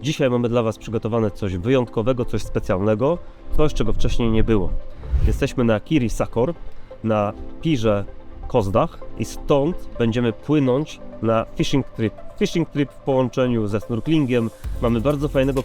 Dzisiaj mamy dla Was przygotowane coś wyjątkowego, coś specjalnego, coś czego wcześniej nie było. Jesteśmy na Kiri Sakor, na Pirze Kozdach i stąd będziemy płynąć na fishing trip. Fishing trip w połączeniu ze snorklingiem. Mamy bardzo fajnego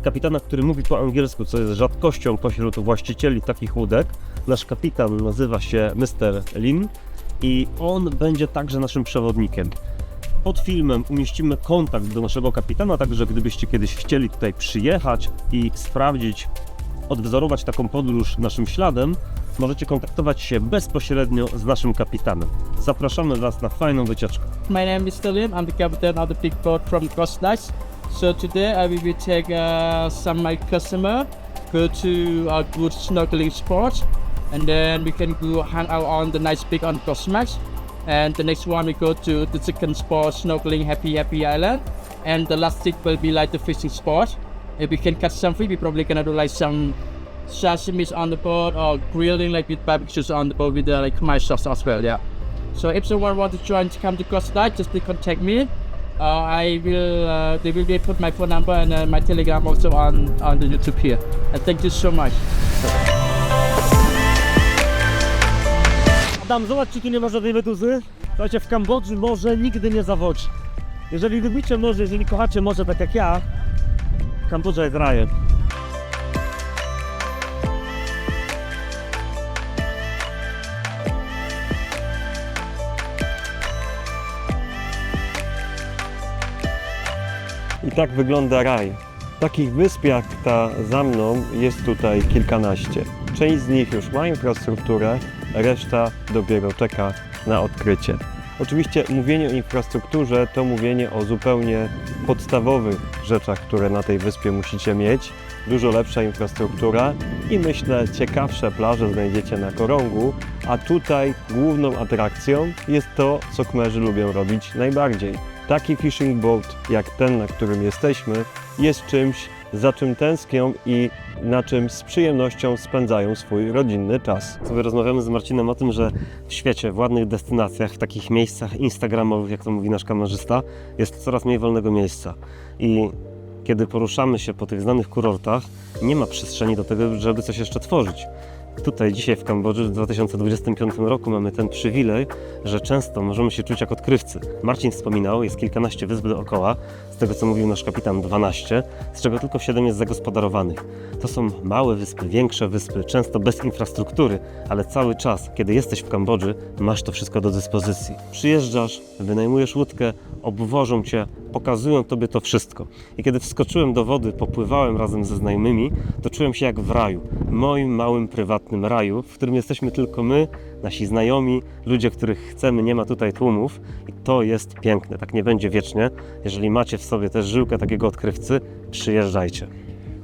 kapitana, który mówi po angielsku, co jest rzadkością pośród właścicieli takich łódek. Nasz kapitan nazywa się Mr. Lin i on będzie także naszym przewodnikiem. Pod filmem umieścimy kontakt do naszego kapitana, także gdybyście kiedyś chcieli tutaj przyjechać i sprawdzić, odwzorować taką podróż naszym śladem, możecie kontaktować się bezpośrednio z naszym kapitanem. Zapraszamy Was na fajną wycieczkę. My name is Mr. Lim. I'm the captain of the big boat from Coast Nice. So today I will take some my customer go to a good snorkeling spot, and then we can go hang out on the nice beach on Coast Max. And the next one we go to the second spot, snorkeling Happy Island, and the last thing will be like the fishing spot. If we can catch some fish, we probably gonna do like some sashimis on the boat or grilling like with barbecues on the boat with like my sauce as well. Yeah. So if someone wants to join to come to Coast Night, just please contact me. They will put my phone number and my Telegram also on the YouTube here. And thank you so much. Adam, zobacz, czy tu nie ma żadnej meduzy? Słuchajcie, w Kambodży morze nigdy nie zawodzi. Jeżeli lubicie morze, jeżeli kochacie morze tak jak ja, Kambodża jest rajem. I tak wygląda raj. Takich wysp jak ta za mną jest tutaj kilkanaście. Część z nich już ma infrastrukturę, reszta dopiero czeka na odkrycie. Oczywiście mówienie o infrastrukturze to mówienie o zupełnie podstawowych rzeczach, które na tej wyspie musicie mieć. Dużo lepsza infrastruktura i myślę ciekawsze plaże znajdziecie na Korongu, a tutaj główną atrakcją jest to, co Khmerzy lubią robić najbardziej. Taki fishing boat jak ten, na którym jesteśmy, jest czymś, za czym tęsknią i na czym z przyjemnością spędzają swój rodzinny czas. Sobie rozmawiamy z Marcinem o tym, że w świecie, w ładnych destynacjach, w takich miejscach instagramowych, jak to mówi nasz kamerzysta, jest coraz mniej wolnego miejsca. I kiedy poruszamy się po tych znanych kurortach, nie ma przestrzeni do tego, żeby coś jeszcze tworzyć. Tutaj dzisiaj w Kambodży w 2025 roku mamy ten przywilej, że często możemy się czuć jak odkrywcy. Marcin wspominał, jest kilkanaście wysp dookoła, z tego co mówił nasz kapitan 12, z czego tylko 7 jest zagospodarowanych. To są małe wyspy, większe wyspy, często bez infrastruktury, ale cały czas, kiedy jesteś w Kambodży, masz to wszystko do dyspozycji. Przyjeżdżasz, wynajmujesz łódkę, obwożą Cię, pokazują Tobie to wszystko. I kiedy wskoczyłem do wody, popływałem razem ze znajomymi, to czułem się jak w raju, moim małym, prywatnym raju, w którym jesteśmy tylko my, nasi znajomi, ludzie, których chcemy, nie ma tutaj tłumów i to jest piękne, tak nie będzie wiecznie. Jeżeli macie w sobie też żyłkę takiego odkrywcy, przyjeżdżajcie.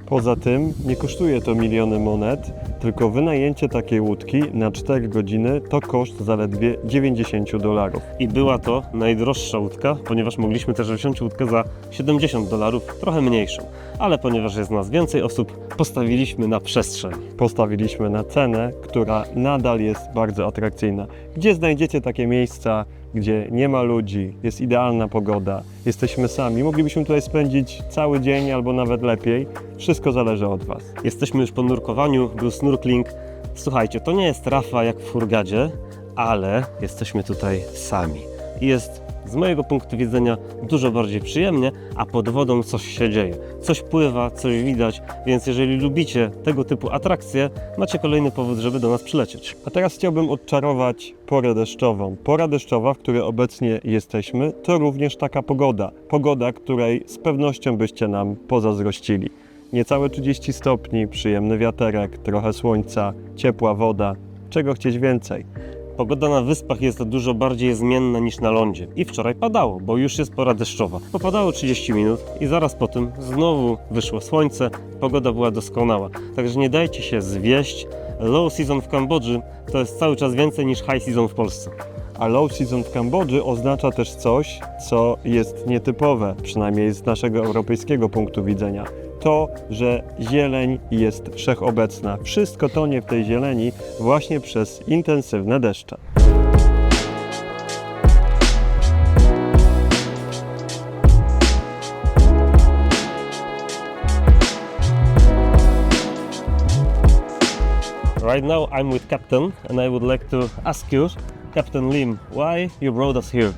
Poza tym nie kosztuje to miliony monet, tylko wynajęcie takiej łódki na 4 godziny to koszt zaledwie $90. I była to najdroższa łódka, ponieważ mogliśmy też wziąć łódkę za $70, trochę mniejszą. Ale ponieważ jest nas więcej osób, postawiliśmy na przestrzeń. Postawiliśmy na cenę, która nadal jest bardzo atrakcyjna. Gdzie znajdziecie takie miejsca, gdzie nie ma ludzi, jest idealna pogoda, jesteśmy sami, moglibyśmy tutaj spędzić cały dzień albo nawet lepiej. Wszystko zależy od Was. Jesteśmy już po nurkowaniu, był snorkeling. Słuchajcie, to nie jest rafa jak w Hurgadzie, ale jesteśmy tutaj sami. I jest z mojego punktu widzenia dużo bardziej przyjemnie, a pod wodą coś się dzieje. Coś pływa, coś widać, więc jeżeli lubicie tego typu atrakcje, macie kolejny powód, żeby do nas przylecieć. A teraz chciałbym odczarować porę deszczową. Pora deszczowa, w której obecnie jesteśmy, to również taka pogoda. Pogoda, której z pewnością byście nam pozazdrościli. Niecałe 30 stopni, przyjemny wiaterek, trochę słońca, ciepła woda. Czego chcieć więcej? Pogoda na wyspach jest dużo bardziej zmienna niż na lądzie. I wczoraj padało, bo już jest pora deszczowa. Popadało 30 minut i zaraz po tym znowu wyszło słońce, pogoda była doskonała. Także nie dajcie się zwieść. Low season w Kambodży to jest cały czas więcej niż high season w Polsce. A low season w Kambodży oznacza też coś, co jest nietypowe, przynajmniej z naszego europejskiego punktu widzenia. To, że zieleń jest wszechobecna. Wszystko tonie w tej zieleni właśnie przez intensywne deszcze. Right now I'm with Captain and I would like to ask you, Captain Lim, why you brought us here?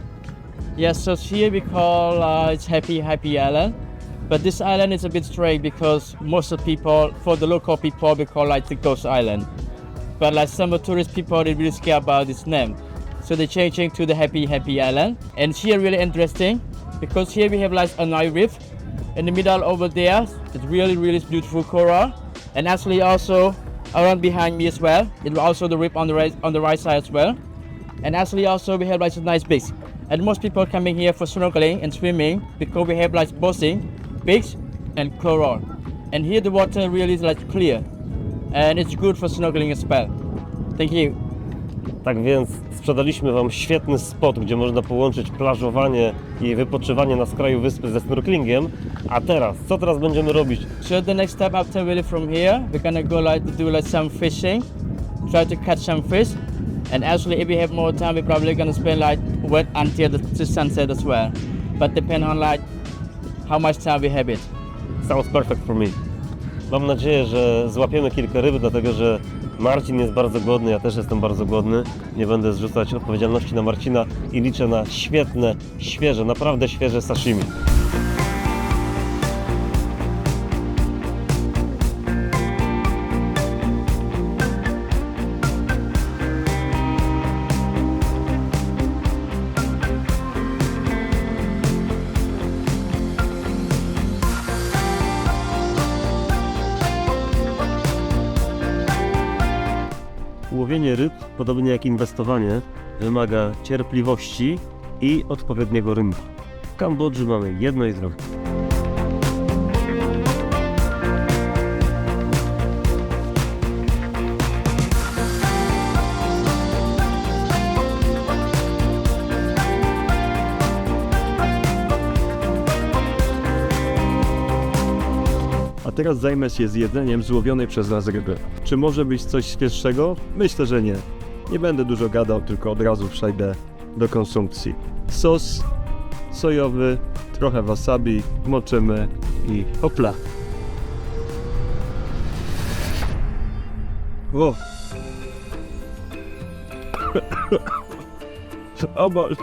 Yes, so here we call it's Happy Island. But this island is a bit strange because most of people, for the local people, we call like the Ghost Island. But like some of the tourist people, they really scared about this name. So they're changing to the Happy Island. And here really interesting because here we have like a nice reef. In the middle over there, it's really beautiful coral. And actually also around behind me as well, it will also the reef on the right side as well. And actually also we have like a nice beach. And most people coming here for snorkeling and swimming because we have like boating, beach and coral. And here the water really is like clear. And it's good for snorkeling as well. Thank you. Tak więc sprzedaliśmy Wam świetny spot, gdzie można połączyć plażowanie i wypoczywanie na skraju wyspy ze snorkelingiem. A teraz, co teraz będziemy robić? So the next step after really from here, we're gonna go like to do like some fishing, try to catch some fish. And actually if we have more time, we're probably gonna spend like wait until the sunset as well. But depend on like how much time we have it. Sounds perfect for me. Mam nadzieję, że złapiemy kilka ryb, dlatego że Marcin jest bardzo głodny, ja też jestem bardzo głodny. Nie będę zrzucać odpowiedzialności na Marcina i liczę na świetne, świeże, naprawdę świeże sashimi. Łowienie ryb, podobnie jak inwestowanie, wymaga cierpliwości i odpowiedniego rynku. W Kambodży mamy jedno i drugie. A teraz zajmę się zjedzeniem złowionej przez nas ryby. Czy może być coś świeższego? Myślę, że nie. Nie będę dużo gadał, tylko od razu przejdę do konsumpcji. Sos sojowy, trochę wasabi, moczymy i hopla. O! Obal!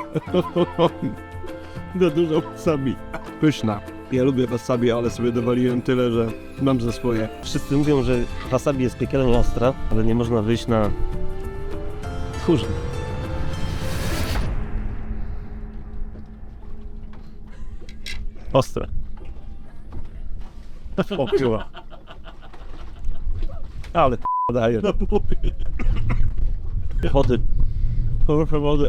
Za dużo wasabi. Pyszna. Ja lubię wasabi, ale sobie dowaliłem tyle, że mam za swoje. Wszyscy mówią, że wasabi jest piekielnie ostra, ale nie można wyjść na tchórze. Ostre. O kurwa. Ale daje. Wody. Proszę wody.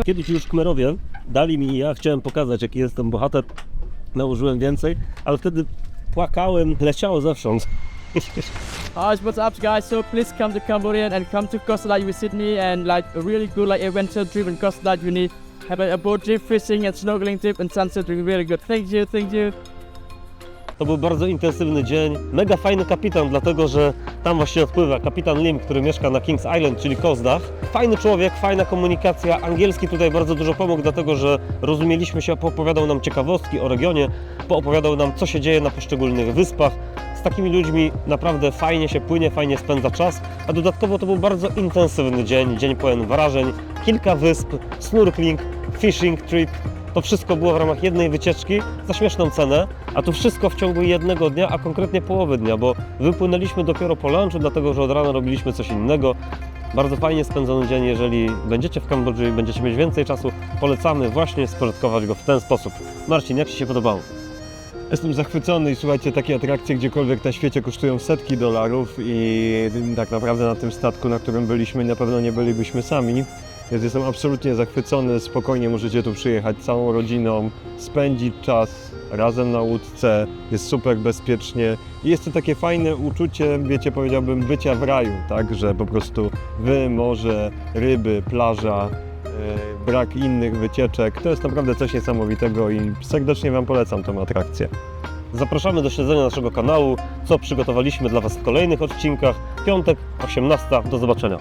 Kiedyś już Khmerowie dali mi, ja chciałem pokazać, jaki jestem bohater. Nałożyłem więcej, ale wtedy płakałem, leciało zewsząd. Hi, what's up guys? So please come to Cambodia and come to Coast Light visit me and like a really good like adventure trip in Coast Light. You need have a boat trip, fishing and snorkeling trip and sunset trip. Really good. Thank you, thank you. To był bardzo intensywny dzień. Mega fajny kapitan, dlatego że tam właśnie odpływa kapitan Lim, który mieszka na Kings Island, czyli Kozdach. Fajny człowiek, fajna komunikacja. Angielski tutaj bardzo dużo pomógł, dlatego że rozumieliśmy się, poopowiadał nam ciekawostki o regionie, poopowiadał nam, co się dzieje na poszczególnych wyspach. Z takimi ludźmi naprawdę fajnie się płynie, fajnie spędza czas, a dodatkowo to był bardzo intensywny dzień, dzień pełen wrażeń, kilka wysp, snorkeling, fishing trip. To wszystko było w ramach jednej wycieczki za śmieszną cenę, a to wszystko w ciągu jednego dnia, a konkretnie połowy dnia, bo wypłynęliśmy dopiero po lunchu, dlatego że od rana robiliśmy coś innego. Bardzo fajnie spędzony dzień, jeżeli będziecie w Kambodży i będziecie mieć więcej czasu, polecamy właśnie spożytkować go w ten sposób. Marcin, jak Ci się podobało? Jestem zachwycony i słuchajcie, takie atrakcje gdziekolwiek na świecie kosztują setki dolarów i tak naprawdę na tym statku, na którym byliśmy, na pewno nie bylibyśmy sami. Więc jestem absolutnie zachwycony, spokojnie możecie tu przyjechać całą rodziną, spędzić czas razem na łódce, jest super bezpiecznie i jest to takie fajne uczucie, wiecie, powiedziałbym, bycia w raju, tak, że po prostu wy, morze, ryby, plaża, brak innych wycieczek, to jest naprawdę coś niesamowitego i serdecznie Wam polecam tę atrakcję. Zapraszamy do śledzenia naszego kanału, co przygotowaliśmy dla Was w kolejnych odcinkach. Piątek, 18. Do zobaczenia.